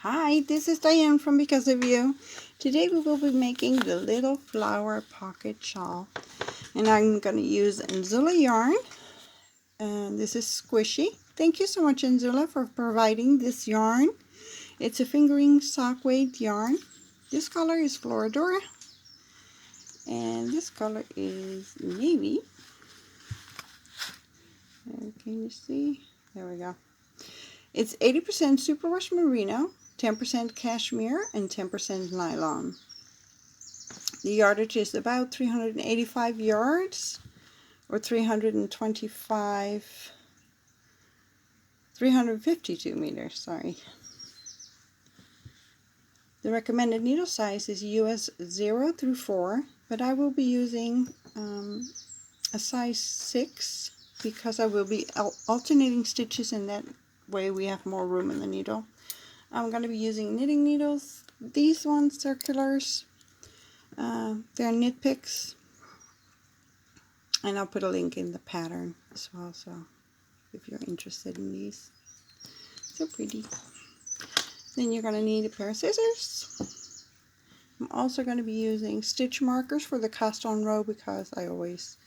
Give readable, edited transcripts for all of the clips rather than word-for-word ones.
Hi, this is Diane from Because of You. Today we will be making the Little Flower Pocket Shawl. And I'm going to use Anzula yarn. And this is Squishy. Thank you so much, Anzula, for providing this yarn. It's a fingering sock weight yarn. This color is Floridora. And this color is navy. And can you see? There we go. It's 80% superwash merino, 10% cashmere, and 10% nylon. The yardage is about 385 yards, or 352 meters, sorry. The recommended needle size is US 0 through 4, but I will be using a size 6 because I will be alternating stitches, and that way we have more room in the needle. I'm going to be using knitting needles. These ones, circulars, they're knit picks, and I'll put a link in the pattern as well, so if you're interested in these. So pretty. Then you're going to need a pair of scissors. I'm also going to be using stitch markers for the cast on row because I always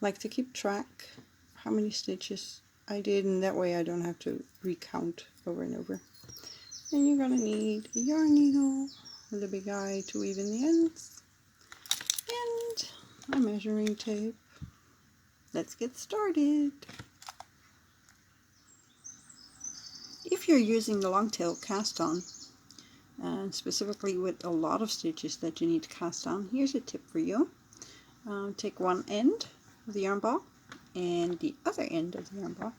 like to keep track of how many stitches I did, and that way I don't have to recount over and over. Then you're going to need a yarn needle with a big eye to weave in the ends, and a measuring tape. Let's get started. If you're using the long tail cast on, and specifically with a lot of stitches that you need to cast on, here's a tip for you. Take one end of the yarn ball and the other end of the yarn ball.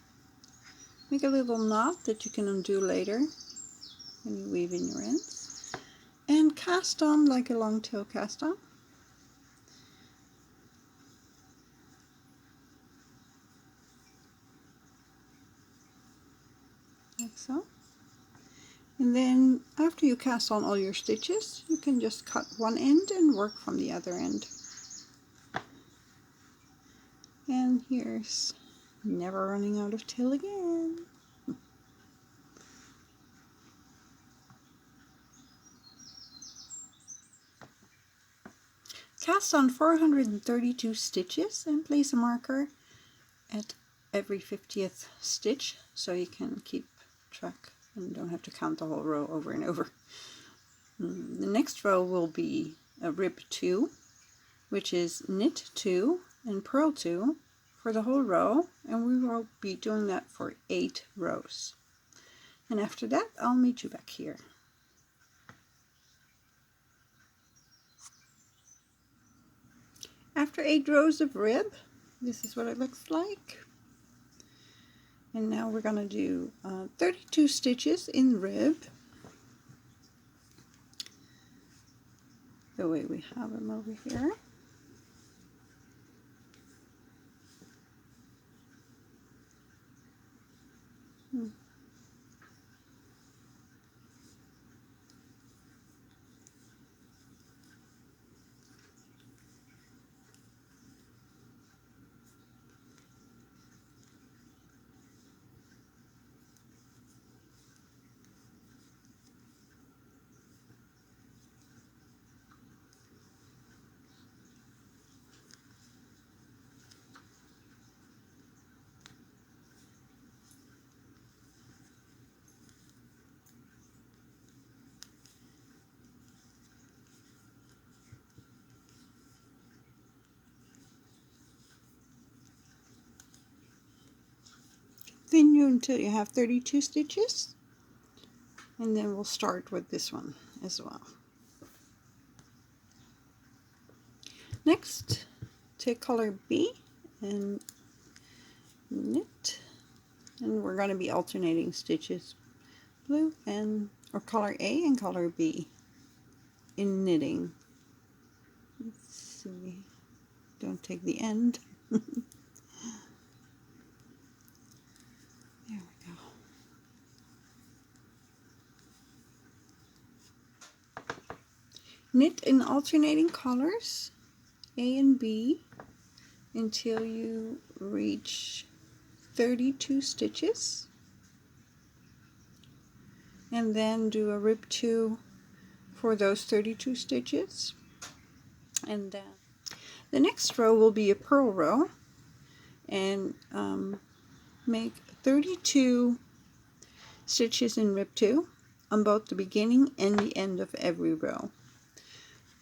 Make a little knot that you can undo later when you weave in your ends, and cast on like a long tail cast on. Like so. And then after you cast on all your stitches, you can just cut one end and work from the other end. And here's never running out of tail again. Cast on 432 stitches and place a marker at every 50th stitch so you can keep track and don't have to count the whole row over and over. The next row will be a rib 2, which is knit 2 and purl 2 for the whole row, and we will be doing that for 8 rows. And after that, I'll meet you back here. After 8 rows of rib, this is what it looks like. And now we're going to do 32 stitches in rib, the way we have them over here. Continue until you have 32 stitches, and then we'll start with this one as well. Next, take color B and knit And we're going to be alternating stitches, blue or color A and color B in knitting. Let's see, don't take the end. There we go. Knit in alternating colors, A and B, until you reach 32 stitches, and then do a rib 2 for those 32 stitches. And then the next row will be a purl row, and make 32 stitches in rib 2 on both the beginning and the end of every row.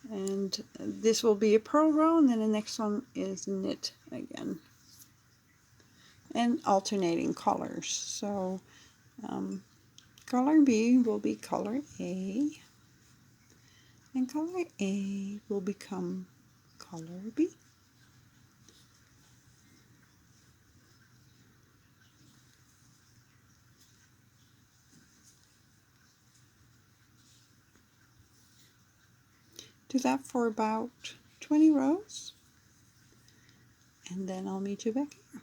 And this will be a purl row, and then the next one is knit again, and alternating colors. So color B will be color A, and color A will become color B. Do that for about 20 rows, and then I'll meet you back here.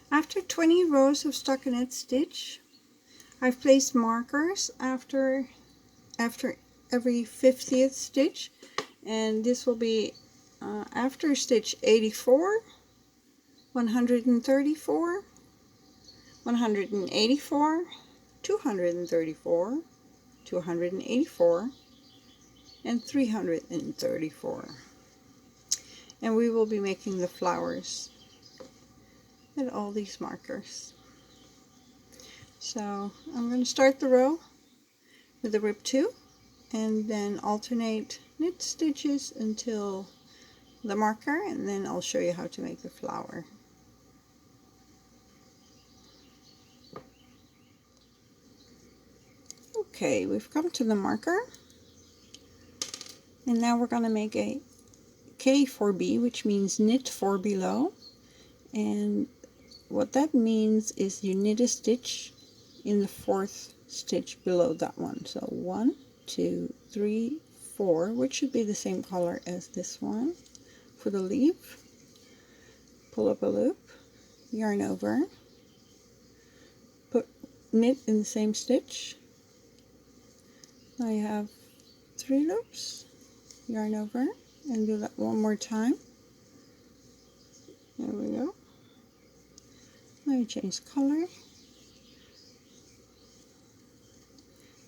After 20 rows of stockinette stitch, I've placed markers after every 50th stitch, and this will be after stitch 84, 134, 184, 234, 284, and 334. And we will be making the flowers at all these markers. So I'm going to start the row with a rib 2, and then alternate knit stitches until the marker, and then I'll show you how to make the flower. Okay, we've come to the marker, and now we're going to make a K for B, which means knit 4 below. And what that means is you knit a stitch in the 4th stitch below that one. So 1, 2, 3, 4, which should be the same color as this one for the leaf. Pull up a loop, yarn over, knit in the same stitch. I have 3 loops, yarn over, and do that one more time. There we go. Let me change color,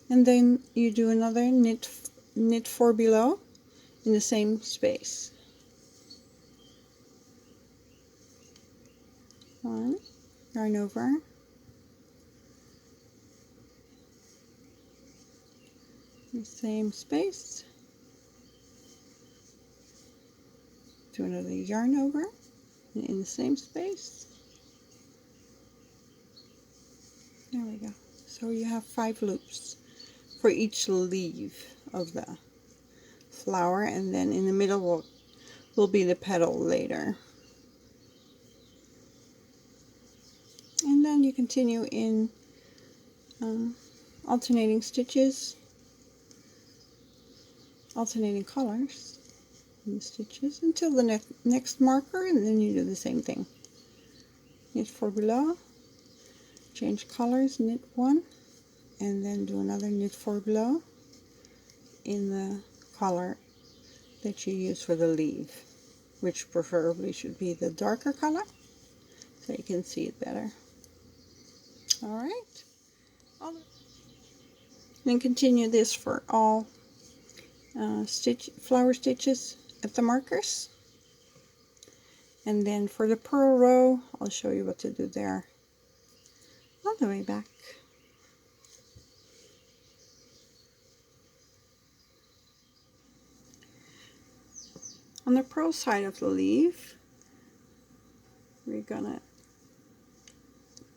and then you do another knit 4 below in the same space. 1, yarn over, the same space, do another yarn over, and in the same space. There we go. So you have 5 loops for each leaf of the flower, and then in the middle will be the petal later. And then you continue in alternating stitches, alternating colors in the stitches until the next marker, and then you do the same thing. Knit 4 below, change colors, knit 1, and then do another knit 4 below in the color that you use for the leaf, which preferably should be the darker color so you can see it better. Alright, then continue this for all flower stitches at the markers, and then for the purl row I'll show you what to do there on the way back. On the purl side of the leaf, we're gonna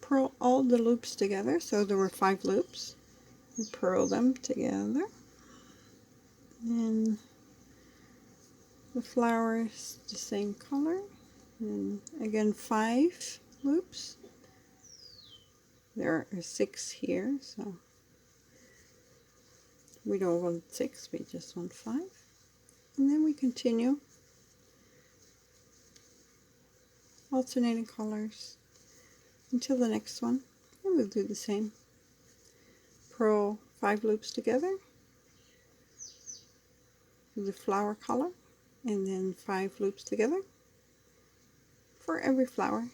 purl all the loops together. So there were 5 loops. We purl them together. And the flower is the same color. And again, 5 loops. There are 6 here, so we don't want 6, we just want 5. And then we continue alternating colors until the next one, and we'll do the same. Purl 5 loops together, do the flower color, and then 5 loops together for every flower.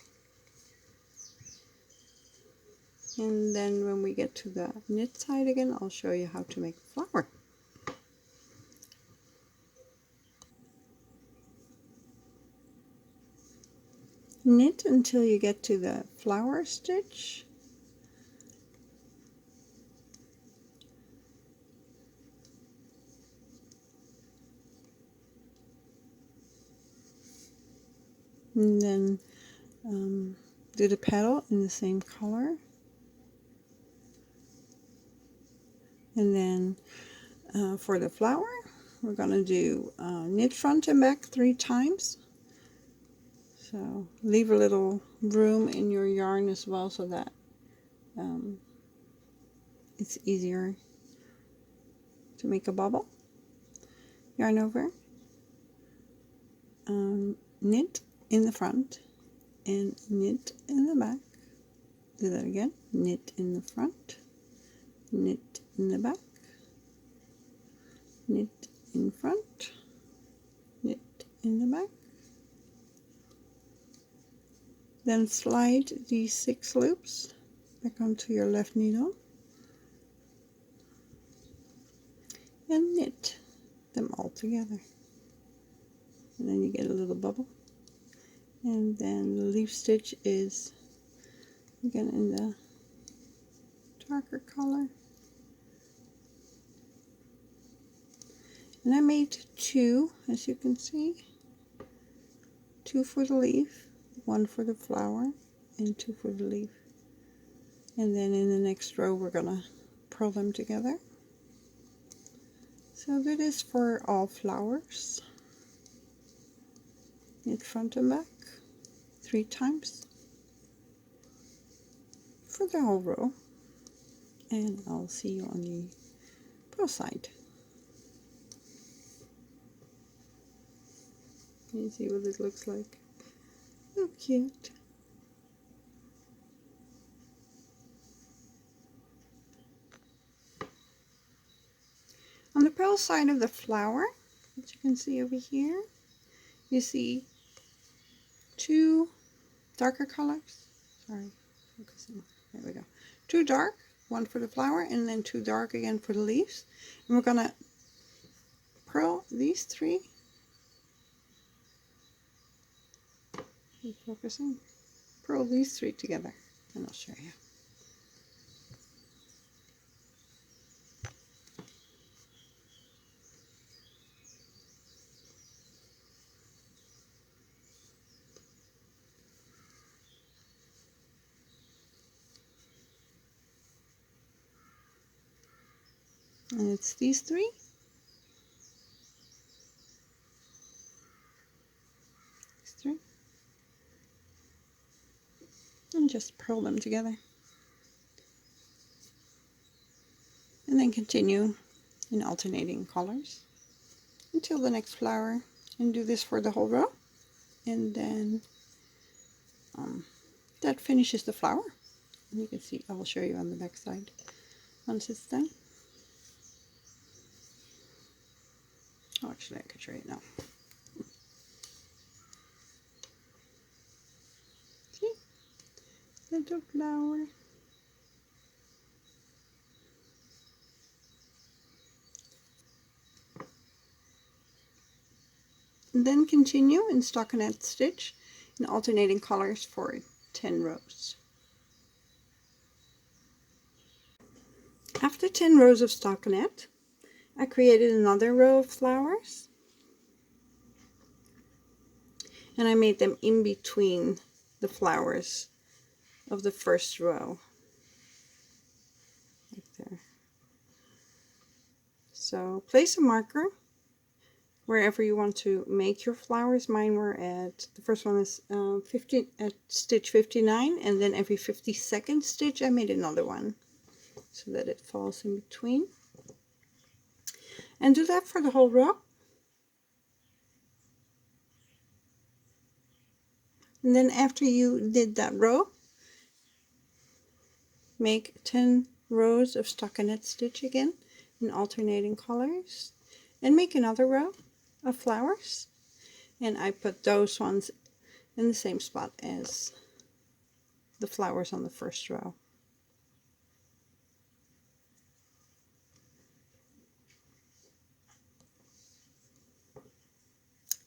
And then when we get to the knit side again, I'll show you how to make a flower. Knit until you get to the flower stitch. And then do the petal in the same color. And then for the flower, we're going to do knit front and back 3 times. So leave a little room in your yarn as well, so that it's easier to make a bubble. Yarn over, knit in the front and knit in the back. Do that again. Knit in the front, knit in the back, knit in front, knit in the back. Then slide these 6 loops back onto your left needle and knit them all together. And then you get a little bubble. And then the leaf stitch is again in the darker color. And I made 2, as you can see. 2 for the leaf, 1 for the flower, and 2 for the leaf. And then in the next row we're gonna purl them together. So do this for all flowers. Knit front and back 3 times for the whole row. And I'll see you on the purl side. You see what it looks like? So cute. On the purl side of the flower, as you can see over here, you see 2 darker colors. Sorry, focusing. There we go. 2 dark, 1 for the flower, and then 2 dark again for the leaves. And we're gonna purl these 3. Keep focusing. Purl these 3 together, and I'll show you. And it's these 3. These 3. And just purl them together. And then continue in alternating colors until the next flower. And do this for the whole row. And then that finishes the flower. And you can see, I will show you on the back side once it's done. Oh, actually, I could show you now. See? Little flower. And then continue in stockinette stitch in alternating colors for 10 rows. After 10 rows of stockinette, I created another row of flowers. and I made them in between the flowers of the first row, like there. So place a marker wherever you want to make your flowers. Mine were at, the first one is at stitch 59, and then every 52nd stitch I made another one so that it falls in between. And do that for the whole row. And then after you did that row, make 10 rows of stockinette stitch again in alternating colors, and make another row of flowers. And I put those ones in the same spot as the flowers on the first row.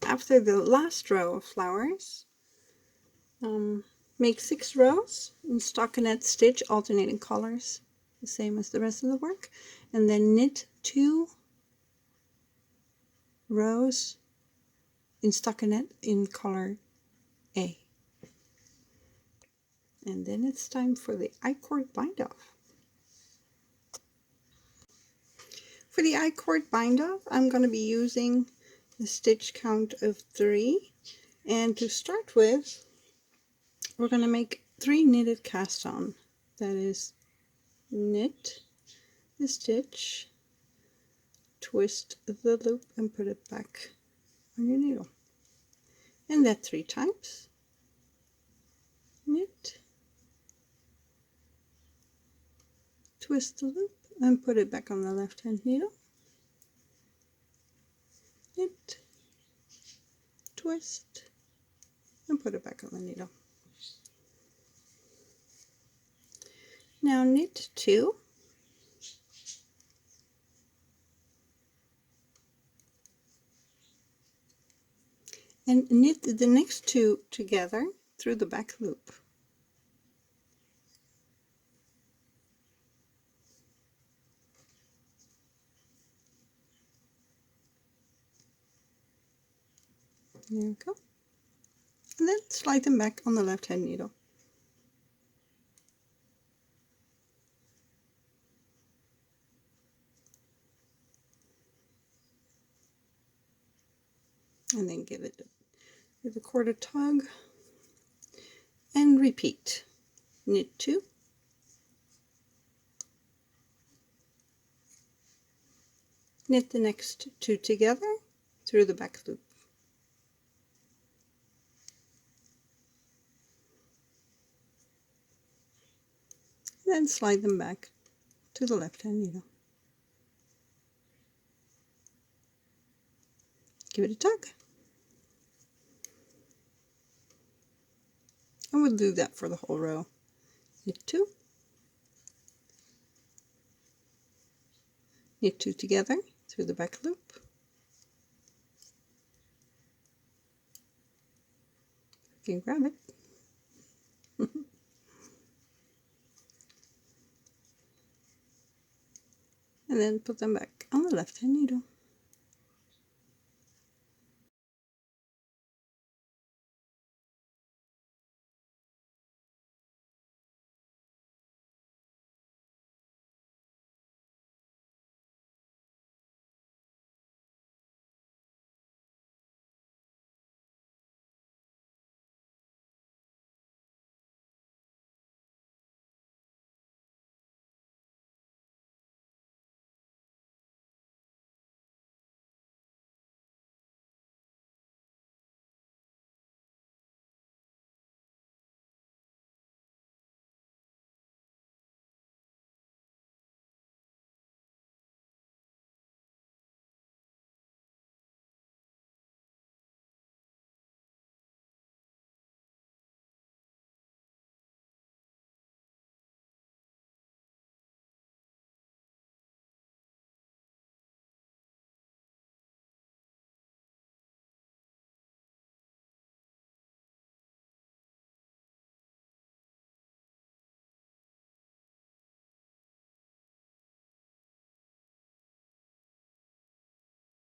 After the last row of flowers, make 6 rows in stockinette stitch, alternating colors, the same as the rest of the work, and then knit 2 rows in stockinette in color A. And then it's time for the I-cord bind off. For the I-cord bind off, I'm going to be using a stitch count of 3, and to start with, we're going to make 3 knitted cast on. That is, knit the stitch, twist the loop, and put it back on your needle, and that 3 times. Knit, twist the loop, and put it back on the left hand needle. Knit, twist, and put it back on the needle. Now knit 2, and knit the next 2 together through the back loop. There we go. And then slide them back on the left hand needle. And then give the cord a tug, and repeat. Knit 2, knit the next 2 together through the back loop. Then slide them back to the left hand needle. Give it a tug. And we'll do that for the whole row. Knit 2, knit 2 together through the back loop. You can grab it. And then put them back on the left hand needle.